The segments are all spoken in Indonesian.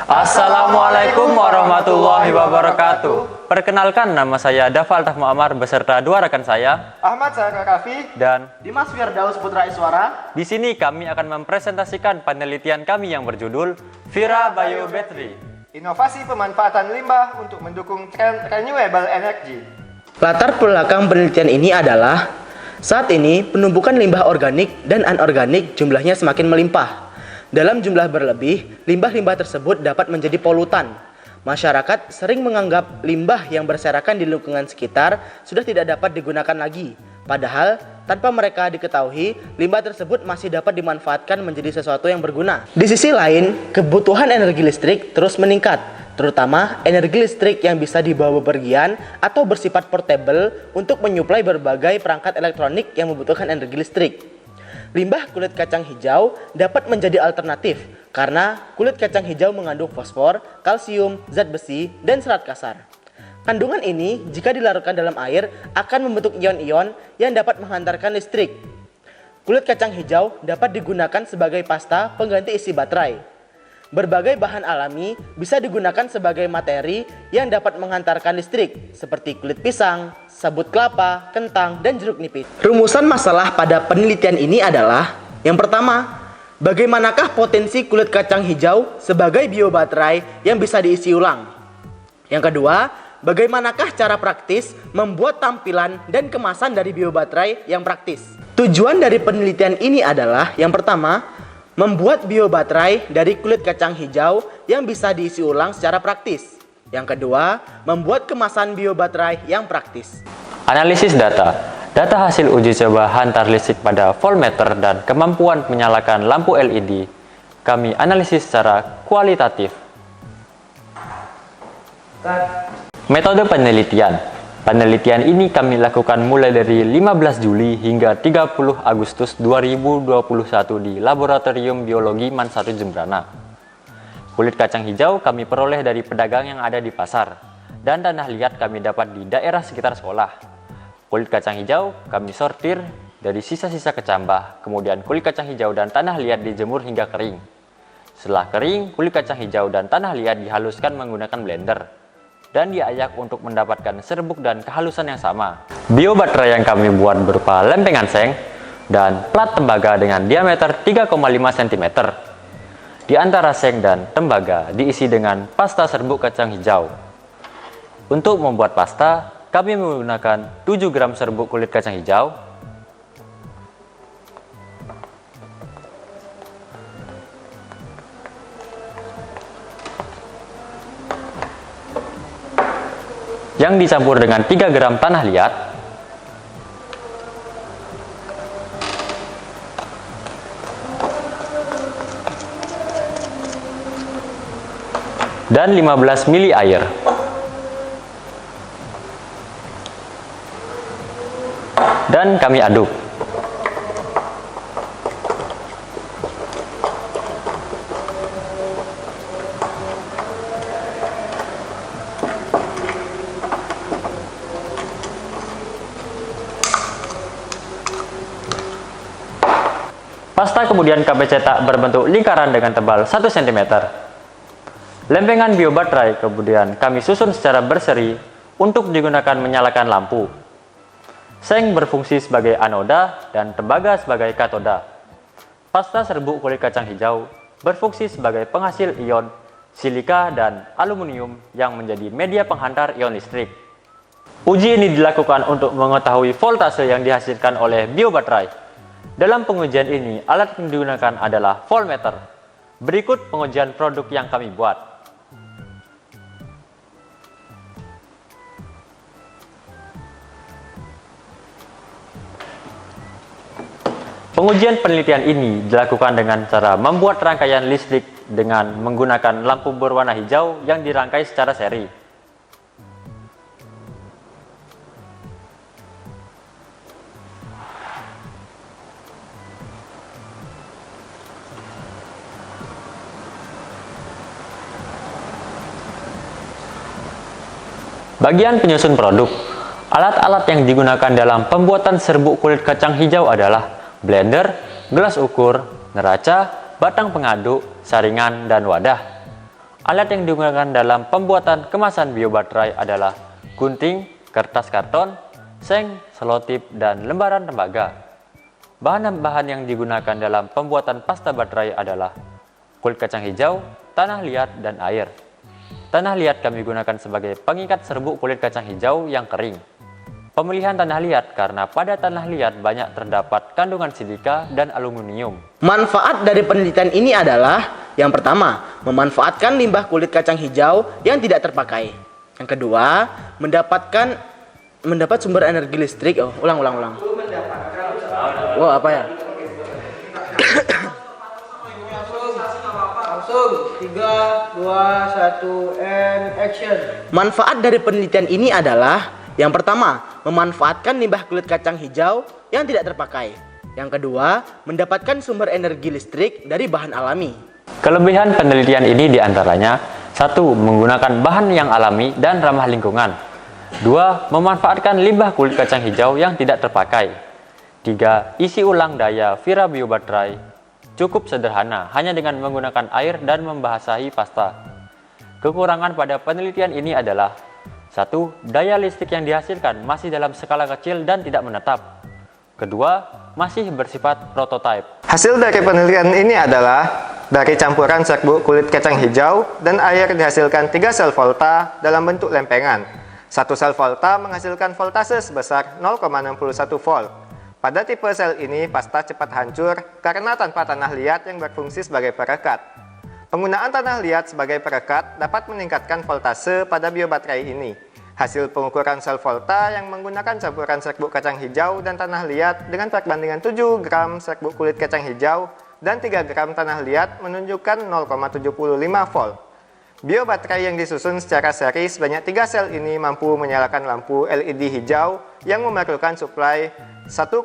Assalamualaikum warahmatullahi wabarakatuh. Perkenalkan, nama saya Dava Altaf Muammar beserta dua rekan saya, Ahmad Zahra Raffi dan Dimas Firdaus Putra Iswara. di sini kami akan mempresentasikan penelitian kami yang berjudul Vira Bio Battery. Inovasi pemanfaatan limbah untuk mendukung tren renewable energy. Latar belakang penelitian ini adalah saat ini penumpukan limbah organik dan anorganik jumlahnya semakin melimpah. Dalam jumlah berlebih, limbah-limbah tersebut dapat menjadi polutan. Masyarakat sering menganggap limbah yang berserakan di lingkungan sekitar sudah tidak dapat digunakan lagi. Padahal, tanpa mereka diketahui, limbah tersebut masih dapat dimanfaatkan menjadi sesuatu yang berguna. Di sisi lain, kebutuhan energi listrik terus meningkat, terutama energi listrik yang bisa dibawa bepergian atau bersifat portable untuk menyuplai berbagai perangkat elektronik yang membutuhkan energi listrik. Limbah kulit kacang hijau dapat menjadi alternatif karena kulit kacang hijau mengandung fosfor, kalsium, zat besi, dan serat kasar. Kandungan ini jika dilarutkan dalam air akan membentuk ion-ion yang dapat menghantarkan listrik. Kulit kacang hijau dapat digunakan sebagai pasta pengganti isi baterai. Berbagai bahan alami bisa digunakan sebagai materi yang dapat menghantarkan listrik seperti kulit pisang, sabut kelapa, kentang, dan jeruk nipis. Rumusan masalah pada penelitian ini adalah: yang pertama, bagaimanakah potensi kulit kacang hijau sebagai biobaterai yang bisa diisi ulang? Yang kedua, bagaimanakah cara praktis membuat tampilan dan kemasan dari biobaterai yang praktis? Tujuan dari penelitian ini adalah: yang pertama, membuat biobaterai dari kulit kacang hijau yang bisa diisi ulang secara praktis. Yang kedua, membuat kemasan biobaterai yang praktis. Analisis data. Data hasil uji coba hantar listrik pada voltmeter dan kemampuan menyalakan lampu LED kami analisis secara kualitatif. Metode penelitian. Penelitian ini kami lakukan mulai dari 15 Juli hingga 30 Agustus 2021 di Laboratorium Biologi MAN 1 Jembrana. Kulit kacang hijau kami peroleh dari pedagang yang ada di pasar, dan tanah liat kami dapat di daerah sekitar sekolah. Kulit kacang hijau kami sortir dari sisa-sisa kecambah, kemudian kulit kacang hijau dan tanah liat dijemur hingga kering. Setelah kering, kulit kacang hijau dan tanah liat dihaluskan menggunakan blender dan diayak untuk mendapatkan serbuk dan kehalusan yang sama. Biobaterai yang kami buat berupa lempengan seng dan plat tembaga dengan diameter 3,5 cm. Di antara seng dan tembaga diisi dengan pasta serbuk kacang hijau. Untuk membuat pasta, kami menggunakan 7 gram serbuk kulit kacang hijau, yang dicampur dengan 3 gram tanah liat, dan 15 mili air. Dan kami aduk. Pasta kemudian kami cetak berbentuk lingkaran dengan tebal 1 cm. Lempengan biobaterai kemudian kami susun secara berseri untuk digunakan menyalakan lampu. Seng berfungsi sebagai anoda dan tembaga sebagai katoda. Pasta serbuk kulit kacang hijau berfungsi sebagai penghasil ion silika dan aluminium yang menjadi media penghantar ion listrik. Uji ini dilakukan untuk mengetahui voltase yang dihasilkan oleh biobaterai. Dalam pengujian ini, alat yang digunakan adalah voltmeter. Berikut pengujian produk yang kami buat. Pengujian penelitian ini dilakukan dengan cara membuat rangkaian listrik dengan menggunakan lampu berwarna hijau yang dirangkai secara seri. Bagian penyusun produk. Alat-alat yang digunakan dalam pembuatan serbuk kulit kacang hijau adalah blender, gelas ukur, neraca, batang pengaduk, saringan, dan wadah. Alat yang digunakan dalam pembuatan kemasan biobaterai adalah gunting, kertas karton, seng, selotip, dan lembaran tembaga. Bahan-bahan yang digunakan dalam pembuatan pasta baterai adalah kulit kacang hijau, tanah liat, dan air. Tanah liat kami gunakan sebagai pengikat serbuk kulit kacang hijau yang kering. Pemilihan tanah liat karena pada tanah liat banyak terdapat kandungan silika dan aluminium. Manfaat dari penelitian ini adalah yang pertama, memanfaatkan limbah kulit kacang hijau yang tidak terpakai. Yang kedua, mendapat sumber energi listrik. Ulang. Wow, apa ya? Langsung 3, 2, 1, and action. Manfaat dari penelitian ini adalah yang pertama, memanfaatkan limbah kulit kacang hijau yang tidak terpakai. Yang kedua, mendapatkan sumber energi listrik dari bahan alami. Kelebihan penelitian ini diantaranya: 1. Menggunakan bahan yang alami dan ramah lingkungan. 2. Memanfaatkan limbah kulit kacang hijau yang tidak terpakai. 3. Isi ulang daya Vira biobaterai cukup sederhana, hanya dengan menggunakan air dan membasahi pasta. Kekurangan pada penelitian ini adalah: 1. Daya listrik yang dihasilkan masih dalam skala kecil dan tidak menetap. Kedua, masih bersifat prototipe. Hasil dari penelitian ini adalah dari campuran serbuk kulit kacang hijau dan air dihasilkan 3 sel volta dalam bentuk lempengan. 1 sel volta menghasilkan voltase sebesar 0,61 volt. Pada tipe sel ini pasta cepat hancur karena tanpa tanah liat yang berfungsi sebagai perekat. Penggunaan tanah liat sebagai perekat dapat meningkatkan voltase pada biobaterai ini. Hasil pengukuran sel volta yang menggunakan campuran serbuk kacang hijau dan tanah liat dengan perbandingan 7 gram serbuk kulit kacang hijau dan 3 gram tanah liat menunjukkan 0,75 volt. Biobaterai yang disusun secara seri sebanyak 3 sel ini mampu menyalakan lampu LED hijau yang memerlukan suplai 1,8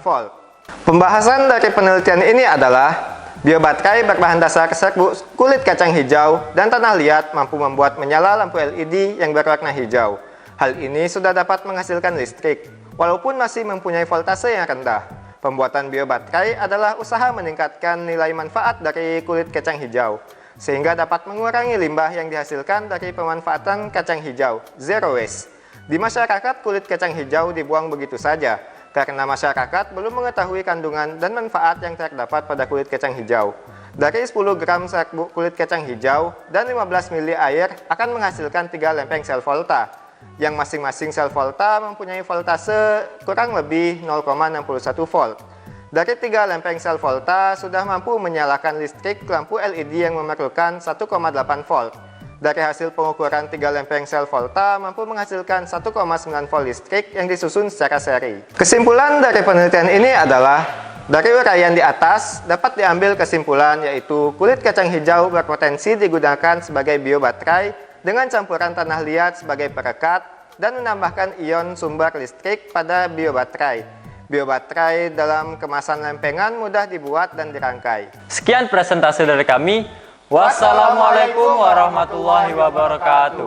volt. Pembahasan dari penelitian ini adalah biobaterai berbahan dasar serbuk kulit kacang hijau dan tanah liat mampu membuat menyala lampu LED yang berwarna hijau. Hal ini sudah dapat menghasilkan listrik, walaupun masih mempunyai voltase yang rendah. Pembuatan biobaterai adalah usaha meningkatkan nilai manfaat dari kulit kacang hijau, sehingga dapat mengurangi limbah yang dihasilkan dari pemanfaatan kacang hijau, zero waste. Di masyarakat, kulit kacang hijau dibuang begitu saja, karena masyarakat belum mengetahui kandungan dan manfaat yang terdapat pada kulit kacang hijau. Dari 10 gram serbuk kulit kacang hijau dan 15 ml air akan menghasilkan 3 lempeng sel volta, yang masing-masing sel volta mempunyai voltase kurang lebih 0,61 volt. Dari 3 lempeng sel volta sudah mampu menyalakan listrik lampu LED yang memerlukan 1,8 volt. Dari hasil pengukuran 3 lempeng sel volta mampu menghasilkan 1,9 volt listrik yang disusun secara seri. Kesimpulan dari penelitian ini adalah, dari uraian di atas dapat diambil kesimpulan yaitu kulit kacang hijau berpotensi digunakan sebagai biobaterai dengan campuran tanah liat sebagai perekat dan menambahkan ion sumber listrik pada biobaterai. Biobaterai dalam kemasan lempengan mudah dibuat dan dirangkai. Sekian presentasi dari kami. Wassalamualaikum warahmatullahi wabarakatuh.